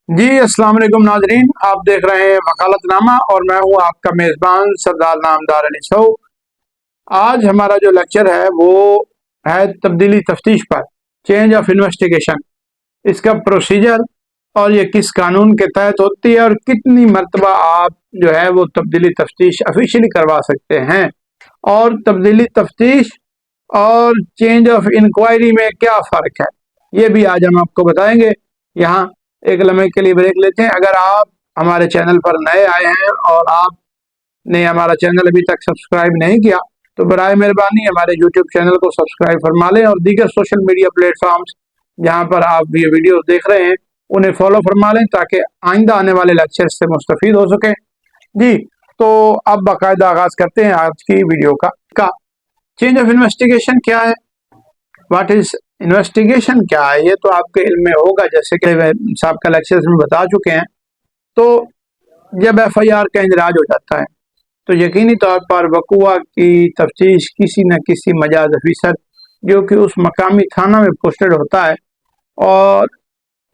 जी अस्सलाम वालेकुम नाजरीन, आप देख रहे हैं वकालतनामा और मैं हूं आपका मेज़बान सरदार नामदार अली सऊद। आज हमारा जो लेक्चर है वो है तब्दीली तफ्तीश पर, चेंज ऑफ इन्वेस्टिगेशन, इसका प्रोसीजर और ये किस कानून के तहत होती है और कितनी मरतबा आप जो है वो तब्दीली तफ्तीश ऑफिशियली करवा सकते हैं, और तब्दीली तफ्तीश और चेंज ऑफ इंक्वायरी में क्या फ़र्क है, ये भी आज हम आपको बताएंगे। यहाँ एक लम्हे के लिए ब्रेक लेते हैं। अगर आप हमारे चैनल पर नए आए हैं और आपने हमारा चैनल अभी तक सब्सक्राइब नहीं किया तो बराए मेहरबानी हमारे यूट्यूब चैनल को सब्सक्राइब फरमा लें और दीगर सोशल मीडिया प्लेटफॉर्म्स जहाँ पर आप ये वीडियो देख रहे हैं उन्हें फॉलो फरमा लें ताकि आइंदा आने वाले लेक्चर से मुस्तफ़ीद हो सकें। जी, तो अब बाकायदा आगाज़ करते हैं आज की वीडियो का। चेंज ऑफ इन्वेस्टिगेशन क्या है, व्हाट इज इन्वेस्टिगेशन क्या है, ये तो आपके इल्म में होगा, जैसे कि साहब का लेक्चर्स में बता चुके हैं। तो जब FIR का इंदराज हो जाता है तो यकीनी तौर पर वक़ुआ की तफ्तीश किसी न किसी मजाज अफीसर जो कि उस मकामी थाना में पोस्टेड होता है और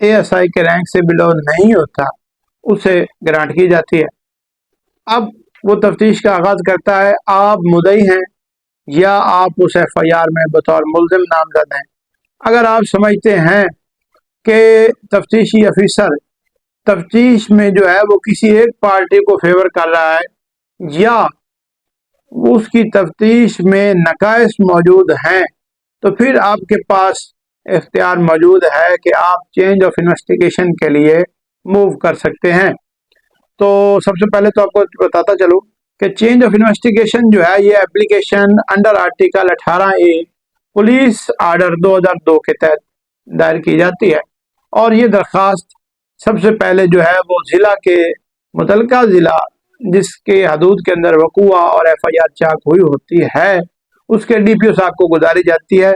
ASI के रैंक से बिलो नहीं होता, उसे ग्रांट की जाती है। अब वो तफ्तीश का आगाज़ करता है, आप मुद्दई हैं या आप उस FIR में बतौर मुल्ज़िम नामजद हैं। अगर आप समझते हैं कि तफ्तीशी अफीसर तफ्तीश में जो है वो किसी एक पार्टी को फेवर कर रहा है या उसकी तफ्तीश में नकाइस मौजूद हैं, तो फिर आपके पास इख्तियार मौजूद है कि आप चेंज ऑफ इन्वेस्टिगेशन के लिए मूव कर सकते हैं। तो सबसे पहले तो आपको बताता चलूँ कि चेंज ऑफ इन्वेस्टिगेशन जो है ये application under article 18A police order 2002 के तहत दायर की जाती है और ये दरख्वास्त सबसे पहले जो है वो ज़िला के मुतलका ज़िला जिसके हदूद के अंदर वक़ुआ और FIR चाक हुई होती है उसके DPO साहब को गुजारी जाती है।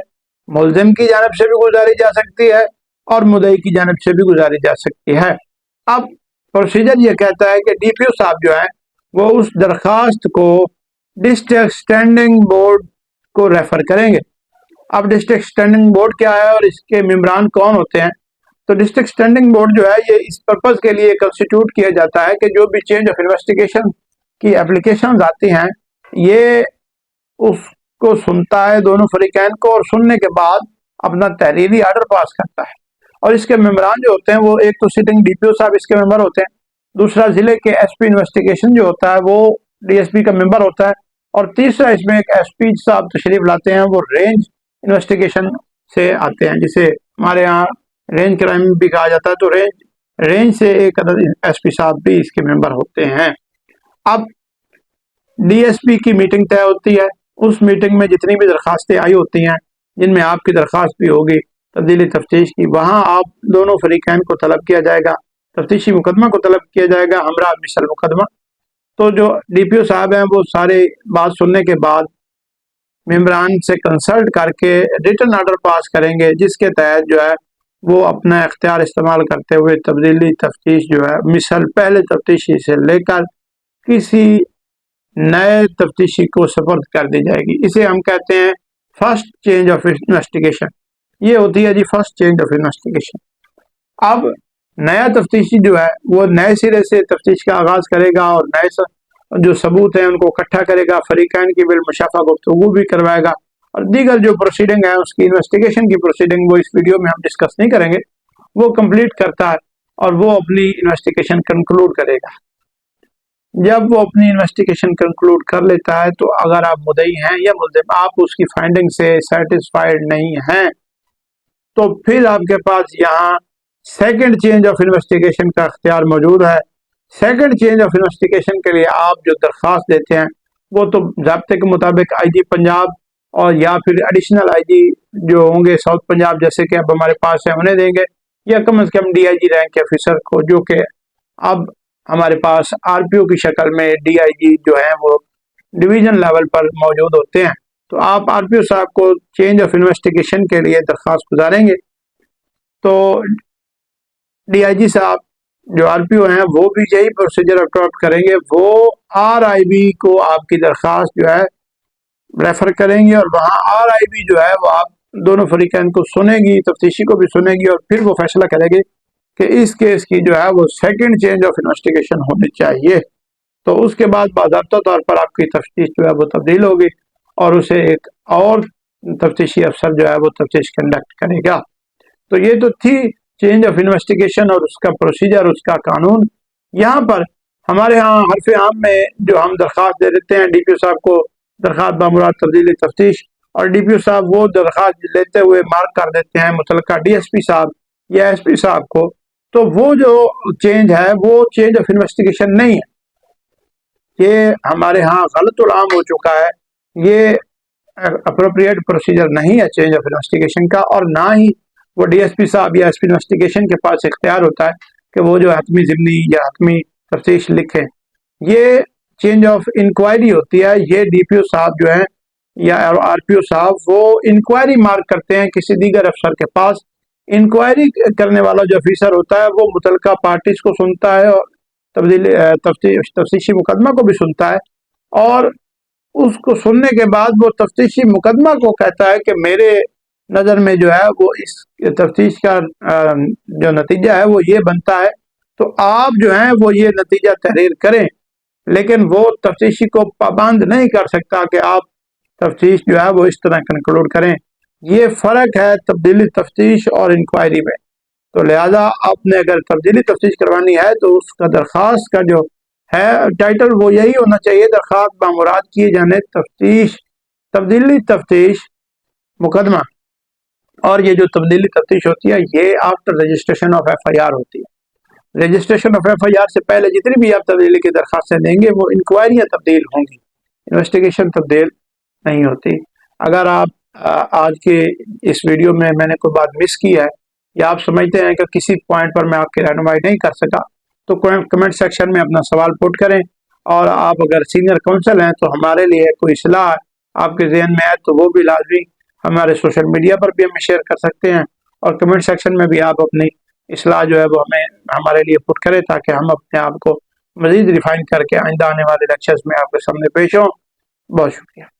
मुल्ज़िम की जानिब से भी गुजारी जा सकती है और मुद्दई की जानिब से भी गुजारी जा सकती है। अब प्रोसीजर ये कहता है कि DPO साहब जो है वो उस दरख्वास्त को डिस्ट्रिक्ट स्टैंडिंग बोर्ड को रेफ़र करेंगे। अब डिस्ट्रिक्ट स्टैंडिंग बोर्ड क्या है और इसके मेंबरान कौन होते हैं, तो डिस्ट्रिक्ट स्टैंडिंग बोर्ड जो है ये इस पर्पज़ के लिए कंस्टिट्यूट किया जाता है कि जो भी चेंज ऑफ इन्वेस्टिगेशन की एप्लीकेशन आती हैं ये उसको सुनता है दोनों फरीकैन को, और सुनने के बाद अपना तहरीरी आर्डर पास करता है। और इसके मेंबरान जो होते हैं वो एक तो सिटिंग DPO साहब इसके मेंबर होते हैं, दूसरा ज़िले के SP इन्वेस्टिगेशन जो होता है वो DSP का मेंबर होता है, और तीसरा इसमें एक SP साहब तशरीफ लाते हैं, वो रेंज इन्वेस्टिगेशन से आते हैं, जिसे हमारे यहाँ रेंज क्राइम भी कहा जाता है। तो रेंज से एक अदद SP साहब भी इसके मेंबर होते हैं। अब DSP की मीटिंग तय होती है, उस मीटिंग में जितनी भी दरखास्तें आई होती हैं जिनमें आपकी दरख्वास्त भी होगी तब्दीली तफ्तीश की, वहाँ आप दोनों फरीकैन को तलब किया जाएगा, तफ्तीशी मुकदमा को तलब किया जाएगा हमरा मिसल मुकदमा। तो जो DPO साहब हैं वो सारे बात सुनने के बाद मेंबरान से कंसल्ट करके रिटन आर्डर पास करेंगे जिसके तहत जो है वो अपना इख्तियार इस्तेमाल करते हुए तब्दीली तफ्तीश जो है मिसल पहले तफ्तीशी से लेकर किसी नए तफ्तीशी को सुपर्द कर दी जाएगी। इसे हम कहते हैं फर्स्ट चेंज ऑफ इन्वेस्टिगेशन। ये होती है जी फर्स्ट चेंज ऑफ इन्वेस्टिगेशन। अब नया तफ्तीशी जो है वो नए सिरे से तफ्तीश का आगाज़ करेगा और नए जो सबूत हैं उनको इकट्ठा करेगा, फरीकैन की बिलमुशाफा गुफ्तगू भी करवाएगा, और दीगर जो प्रोसीडिंग है उसकी इन्वेस्टिगेशन की प्रोसीडिंग वो इस वीडियो में हम डिस्कस नहीं करेंगे, वो कंप्लीट करता है और वो अपनी इन्वेस्टिगेशन कंक्लूड करेगा। जब वो अपनी इन्वेस्टिगेशन कंक्लूड कर लेता है तो अगर आप मुद्दई हैं या मुल्ज़िम आप उसकी फाइंडिंग से सेटिस्फाइड नहीं हैं तो फिर आपके पास यहाँ सेकंड चेंज ऑफ इन्वेस्टिगेशन का इख्तियार मौजूद है। सेकंड चेंज ऑफ इन्वेस्टिगेशन के लिए आप जो दरख्वास्त देते हैं वो तो ज़ाब्ते के मुताबिक IG पंजाब और या फिर एडिशनल IG जो होंगे साउथ पंजाब जैसे कि अब हमारे पास है उन्हें देंगे, या कम से कम DIG रैंक के ऑफिसर को, जो कि अब हमारे पास RPO की शक्ल में DIG जो है वो डिवीज़न लेवल पर मौजूद होते हैं। तो आप RPO साहब को चेंज ऑफ इन्वेस्टिगेशन के लिए दरख्वास्त गुजारेंगे तो DIG साहब जो RPO हैं वो भी यही प्रोसीजर अडॉप्ट करेंगे, वो RIB को आपकी दरख्वास्त जो है रेफ़र करेंगे और वहाँ RIB जो है वो आप दोनों फरीकैन को सुनेगी, तफ्तीशी को भी सुनेगी और फिर वो फैसला करेगी کہ اس کیس کی جو ہے وہ سیکنڈ چینج آف انویسٹیگیشن ہونی چاہیے، تو اس کے بعد باضابطہ طور پر آپ کی تفتیش جو ہے وہ تبدیل ہوگی اور اسے ایک اور تفتیشی افسر جو ہے وہ تفتیش کنڈکٹ کرے گا۔ تو یہ تو تھی چینج آف انویسٹیگیشن اور اس کا پروسیجر، اس کا قانون۔ یہاں پر ہمارے ہاں حرف عام میں جو ہم درخواست دے دیتے ہیں ڈی پی او صاحب کو، درخواست بامراد تبدیلی تفتیش، اور ڈی پی او صاحب وہ درخواست لیتے ہوئے مارک کر دیتے ہیں متعلقہ ڈی ایس پی صاحب یا ایس پی صاحب کو، تو وہ جو چینج ہے وہ چینج آف انویسٹیگیشن نہیں ہے۔ یہ ہمارے ہاں غلط العام ہو چکا ہے، یہ اپروپریٹ پروسیجر نہیں ہے چینج آف انویسٹیگیشن کا، اور نہ ہی وہ ڈی ایس پی صاحب یا ایس پی انویسٹیگیشن کے پاس اختیار ہوتا ہے کہ وہ جو حتمی ضمنی یا حتمی تفتیش لکھیں۔ یہ چینج آف انکوائری ہوتی ہے، یہ ڈی پی او صاحب جو ہیں یا آر پی او صاحب وہ انکوائری مارک کرتے ہیں کسی دیگر افسر کے پاس۔ انکوائری کرنے والا جو افیسر ہوتا ہے وہ متعلقہ پارٹیز کو سنتا ہے اور تفتیشی مقدمہ کو بھی سنتا ہے، اور اس کو سننے کے بعد وہ تفتیشی مقدمہ کو کہتا ہے کہ میرے نظر میں جو ہے وہ اس تفتیش کا جو نتیجہ ہے وہ یہ بنتا ہے، تو آپ جو ہیں وہ یہ نتیجہ تحریر کریں، لیکن وہ تفتیشی کو پابند نہیں کر سکتا کہ آپ تفتیش جو ہے وہ اس طرح کنکلوڈ کریں۔ یہ فرق ہے تبدیلی تفتیش اور انکوائری میں۔ تو لہذا آپ نے اگر تبدیلی تفتیش کروانی ہے تو اس کا درخواست کا جو ہے ٹائٹل وہ یہی ہونا چاہیے، درخواست بامراد کیے جانے تفتیش تبدیلی تفتیش مقدمہ۔ اور یہ جو تبدیلی تفتیش ہوتی ہے یہ after registration of F I R ہوتی ہے۔ Registration of F I R سے پہلے جتنی بھی آپ تبدیلی کی درخواستیں دیں گے وہ انکوائریاں تبدیل ہوں گی، انویسٹیگیشن تبدیل نہیں ہوتی۔ اگر آپ آج کے اس ویڈیو میں نے کوئی بات مس کی ہے یا آپ سمجھتے ہیں کہ کسی پوائنٹ پر میں آپ کی رہنمائی نہیں کر سکا تو کمنٹ سیکشن میں اپنا سوال پٹ کریں، اور آپ اگر سینئر کونسل ہیں تو ہمارے لیے کوئی اصلاح آپ کے ذہن میں ہے تو وہ بھی لازمی ہمارے سوشل میڈیا پر بھی ہمیں شیئر کر سکتے ہیں، اور کمنٹ سیکشن میں بھی آپ اپنی اصلاح جو ہے وہ ہمارے لیے پٹ کریں تاکہ ہم اپنے آپ کو مزید ریفائن کر کے آئندہ آنے والے لیکچرز میں آپ کے سامنے پیش ہوں۔ بہت شکریہ۔